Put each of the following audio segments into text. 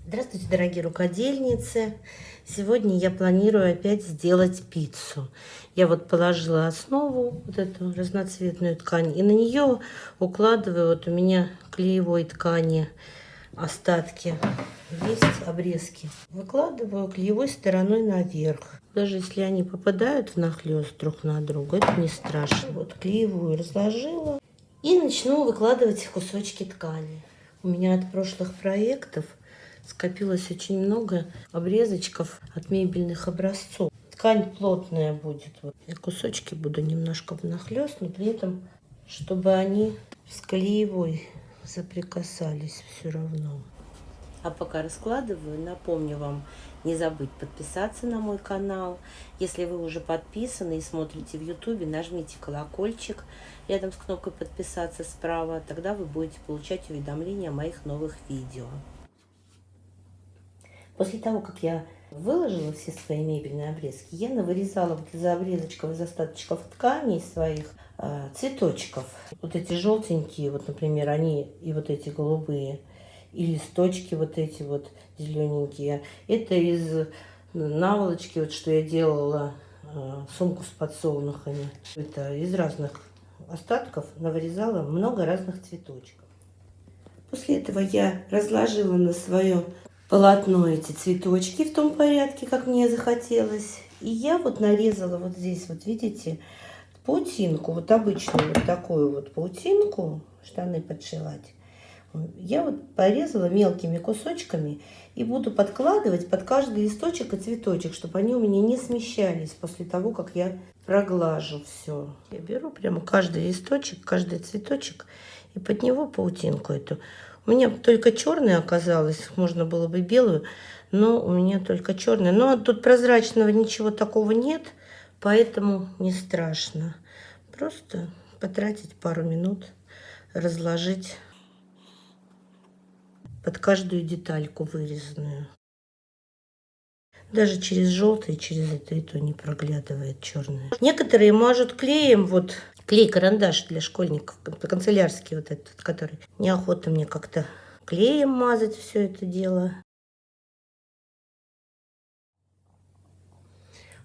Здравствуйте, дорогие рукодельницы! Сегодня я планирую опять сделать пиццу. Я вот положила основу, вот эту разноцветную ткань, и на нее укладываю, вот у меня клеевой ткани остатки, есть обрезки. Выкладываю клеевой стороной наверх. Даже если они попадают внахлёст друг на друга, это не страшно. Вот клеевую разложила и начну выкладывать кусочки ткани. У меня от прошлых проектов скопилось очень много обрезочков от мебельных образцов. Ткань плотная будет. Вот. И кусочки буду немножко внахлёст, но при этом, чтобы они с клеевой соприкасались все равно. А пока раскладываю, напомню вам не забыть подписаться на мой канал. Если вы уже подписаны и смотрите в YouTube, нажмите колокольчик рядом с кнопкой подписаться справа. Тогда вы будете получать уведомления о моих новых видео. После того, как я выложила все свои мебельные обрезки, я навырезала вот из обрезочков, из остаточков тканей своих цветочков. Вот эти желтенькие, вот, например, они и вот эти голубые, и листочки вот эти вот зелененькие. Это из наволочки, вот что я делала, сумку с подсолнухами. Это из разных остатков навырезала много разных цветочков. После этого я разложила на свое полотно эти цветочки в том порядке, как мне захотелось. И я вот нарезала вот здесь, вот видите, паутинку, вот обычную вот такую вот паутинку, штаны подшивать. Я вот порезала мелкими кусочками и буду подкладывать под каждый листочек и цветочек, чтобы они у меня не смещались после того, как я проглажу все. Я беру прямо каждый листочек, каждый цветочек и под него паутинку эту. У меня только черная оказалась, можно было бы белую, но у меня только черная. Но тут прозрачного ничего такого нет, поэтому не страшно. Просто потратить пару минут, разложить под каждую детальку вырезанную. Даже через желтый, через это и то не проглядывает черное. Некоторые мажут клеем, вот клей-карандаш для школьников, канцелярский вот этот, который. Неохота мне как-то клеем мазать все это дело.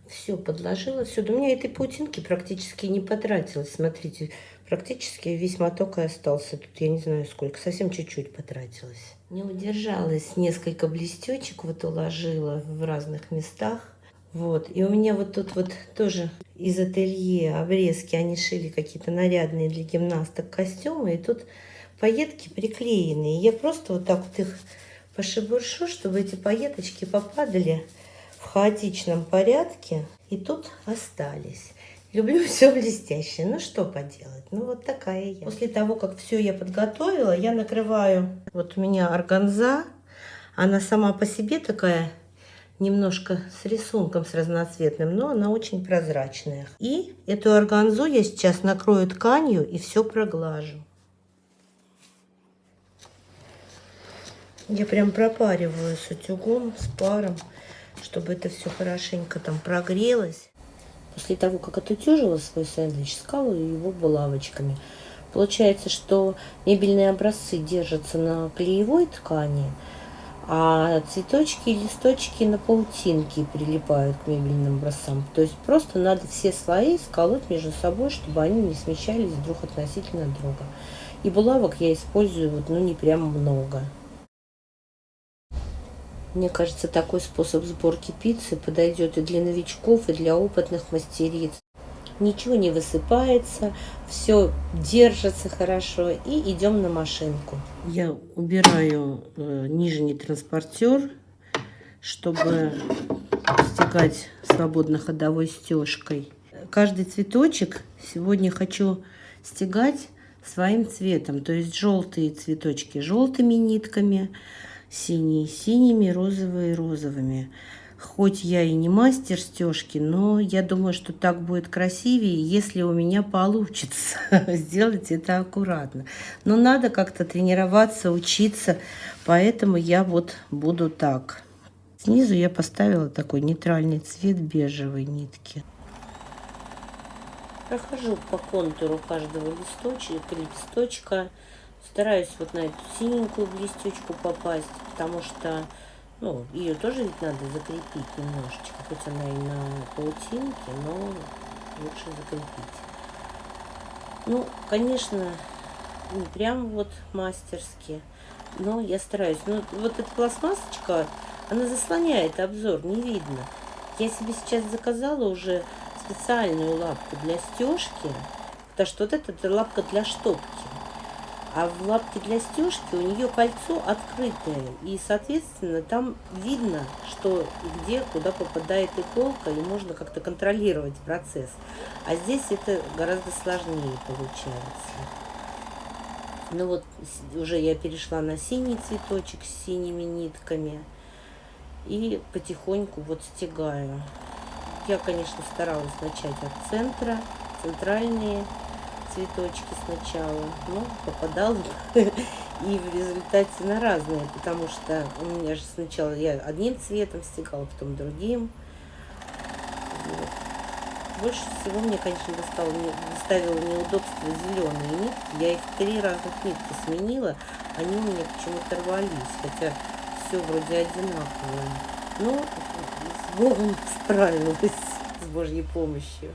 Все подложила, все. Да у меня этой паутинки практически не потратилось. Смотрите, практически весь моток и остался. Тут я не знаю сколько, совсем чуть-чуть потратилась. Не удержалась, несколько блестечек вот уложила в разных местах. Вот, и у меня вот тут вот тоже из ателье обрезки, они шили какие-то нарядные для гимнасток костюмы, и тут пайетки приклеенные. Я просто вот так вот их пошебуршу, чтобы эти пайеточки попадали в хаотичном порядке и тут остались. Люблю все блестящее. Ну что поделать? Ну вот такая я. После того, как все я подготовила, я накрываю. Вот у меня органза. Она сама по себе такая немножко с рисунком, с разноцветным, но она очень прозрачная. И эту органзу я сейчас накрою тканью и все проглажу. Я прям пропариваю с утюгом, с паром, чтобы это все хорошенько там прогрелось. После того, как отутюжила свой сэндвич, скалываю его булавочками. Получается, что мебельные образцы держатся на клеевой ткани, а цветочки и листочки на паутинке прилипают к мебельным образцам. То есть просто надо все слои сколоть между собой, чтобы они не смещались друг относительно друга. И булавок я использую вот, ну, не прям много. Мне кажется, такой способ сборки пиццы подойдет и для новичков, и для опытных мастериц. Ничего не высыпается, все держится хорошо, и идем на машинку. Я убираю нижний транспортер, чтобы стягать свободно ходовой стежкой. Каждый цветочек сегодня хочу стягать своим цветом, то есть желтые цветочки желтыми нитками, синие синими, розовые розовыми. Хоть я и не мастер стежки, но я думаю, что так будет красивее, если у меня получится сделать это аккуратно. Но надо как-то тренироваться, учиться, поэтому я вот буду так. Снизу я поставила такой нейтральный цвет бежевой нитки. Прохожу по контуру каждого листочка. Стараюсь вот на эту синенькую блестючку попасть, потому что Ну, ее тоже ведь надо закрепить немножечко, хоть она и на паутинке, но лучше закрепить. Ну, конечно, не прям вот мастерски, но я стараюсь. Ну, вот эта пластмассочка, она заслоняет обзор, не видно. Я себе сейчас заказала уже специальную лапку для стежки, потому что вот это лапка для штопки. А в лапке для стежки у нее кольцо открытое, и, соответственно, там видно, что где, куда попадает иголка, и можно как-то контролировать процесс. А здесь это гораздо сложнее получается. Ну вот, уже я перешла на синий цветочек с синими нитками, и потихоньку вот стягаю. Я, конечно, старалась начать от центра, центральные цветочки сначала, но попадала и в результате на разные, потому что у меня же сначала я одним цветом стягала, потом другим. Вот. Больше всего мне, конечно, доставило неудобство зеленые нитки. Я их 3 разных нитки сменила, они у меня почему-то рвались, хотя все вроде одинаковое. Но с Богом справилась, с Божьей помощью.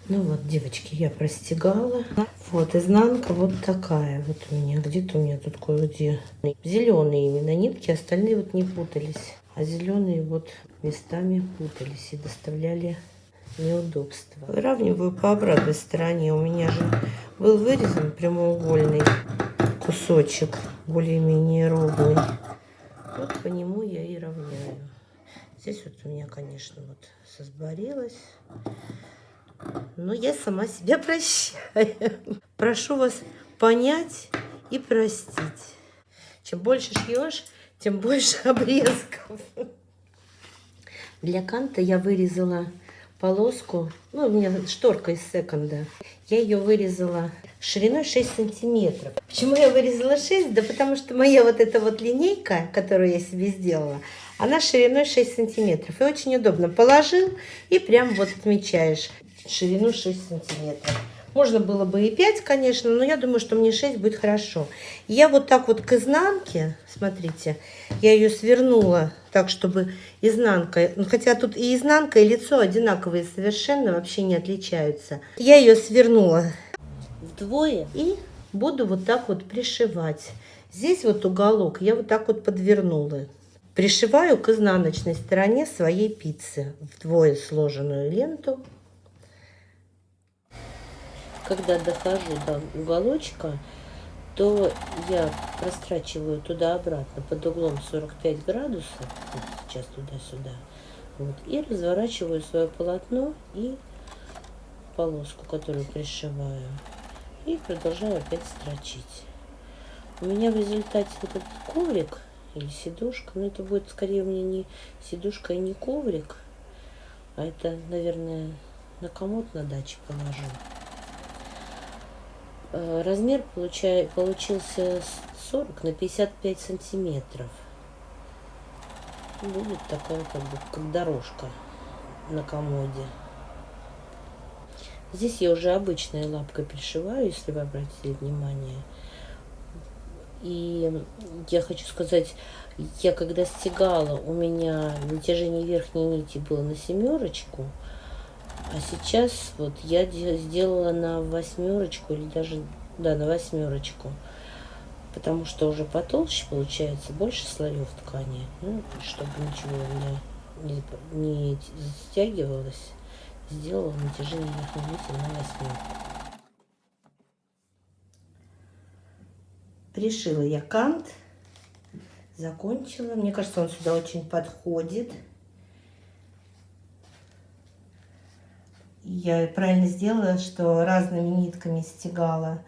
Ну вот, девочки, я простегала. Вот, изнанка вот такая вот у меня. Где-то у меня тут кое-где. Зеленые именно нитки, остальные вот не путались. А зеленые вот местами путались и доставляли неудобства. Выравниваю по обратной стороне. У меня же был вырезан прямоугольный кусочек, более-менее ровный. Вот по нему я и равняю. Здесь вот у меня, конечно, вот сосборилось. Но я сама себя прощаю. Прошу вас понять и простить. Чем больше шьешь, тем больше обрезков. Для канта я вырезала полоску. Ну, у меня шторка из секонда. Я ее вырезала шириной 6 сантиметров. Почему я вырезала 6? Да потому что моя вот эта вот линейка, которую я себе сделала, она шириной 6 сантиметров. И очень удобно. Положил и прям вот отмечаешь ширину 6 сантиметров. Можно было бы и 5, конечно, но я думаю, что мне 6 будет хорошо. Я вот так вот к изнанке, смотрите, я ее свернула так, чтобы изнанка, ну, хотя тут и изнанка, и лицо одинаковые совершенно, вообще не отличаются. Я ее свернула вдвое и буду вот так вот пришивать. Здесь вот уголок я вот так вот подвернула. Пришиваю к изнаночной стороне своей пиццы вдвое сложенную ленту. Когда дохожу до уголочка, то я прострачиваю туда-обратно под углом 45 градусов, вот сейчас туда-сюда, вот, и разворачиваю свое полотно и полоску, которую пришиваю, и продолжаю опять строчить. У меня в результате вот этот коврик или сидушка, но это будет скорее у меня не сидушка и не коврик, а это, наверное, на комод на даче положу. Размер получился 40 на 55 сантиметров. Будет такая как дорожка на комоде. Здесь я уже обычной лапкой пришиваю, если вы обратили внимание. И я хочу сказать, я когда стегала, у меня натяжение верхней нити было на 7, а сейчас вот я сделала на 8 или даже, да, на 8, потому что уже потолще получается, больше слоев ткани, ну, чтобы ничего у меня не стягивалось, сделала натяжение верхней нити на 8. Пришила я кант, закончила. Мне кажется, он сюда очень подходит. Я правильно сделала, что разными нитками стегала.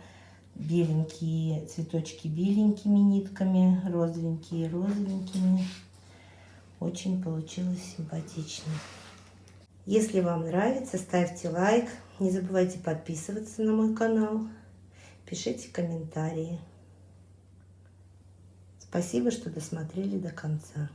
Беленькие цветочки беленькими нитками, розовенькие розовенькими. Очень получилось симпатично. Если вам нравится, ставьте лайк. Не забывайте подписываться на мой канал. Пишите комментарии. Спасибо, что досмотрели до конца.